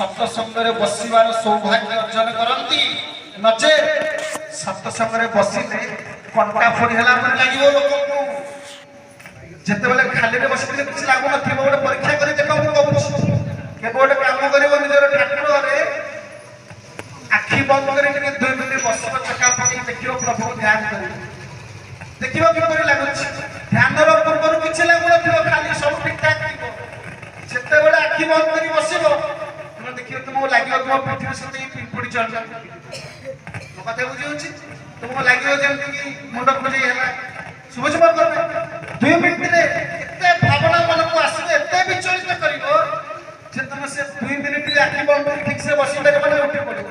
सत्संगे busbar सौभाग्य अर्जन करती नचे सत्संगे बसिले कंटा फोड़ला लगे लोक जिते खाली बस किसी लगुन गोटे परीक्षा कर देख मुझे गोटे कम कर निजर ठाकुर आखि बंद कर 2 मिनिट बस चका पकड़ देख प्रभु ध्यान कर देख किपर लगुच ध्यान देवा पूर्व किसी लगुन खाली सब ठीक ठाक जिते बड़े आखि बंद कर बस तुम देखिए तुमको लगे तुम पृथ्वी सहित पिंपुड़ी चढ़ मो कथा बुझे तुमको लगे जमी मुंड खोजे है शुभुझ मोर 2 मिनिट भावना मन को आसवे एत विचलित कर तुम से 2 मिनिट आखि बंद कर ठीक से बस मैंने उठे पड़े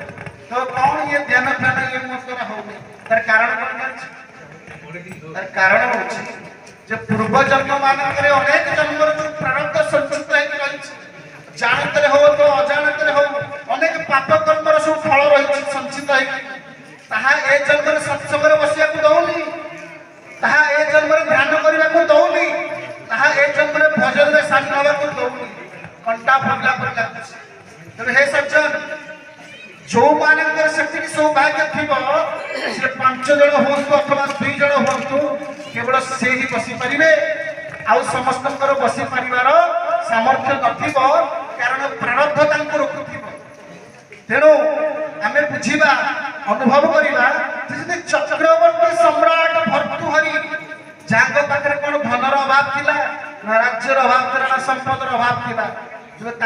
तो कौन ये ध्यान ध्यान ये मोर हो तार कारण कौन तार कारण होची जे पूर्व जन्म मानक अनेक जन्म जो प्रारब्ध संचित है जानते हो तो अजाणते हो अनेक पाप कर्म सब फल रही संचित है ए जन्म सत्संग बसिया दौनी ए जन्म ध्यान करने को दौनी ए जन्म भजन में सामिल होगा दौनी कंटा फगला पर लगुच हे सज्जन जो मानकर से सौभाग्य थी 5 जन हूँ अथवा 2 जन हूँ केवल से ही बसी पारे आउ समस्त बसी पार सामर्थ्य नथिबो कारण प्रारब्ध रोकुथिबो तेणु आम बुझा अनुभव करवा चक्रवर्ती सम्राट भर्तृहरि जहाँ पाखे कौन धनर अभाव थिला ना राज्यर अभाव थिला ना संपदर अभाव थिला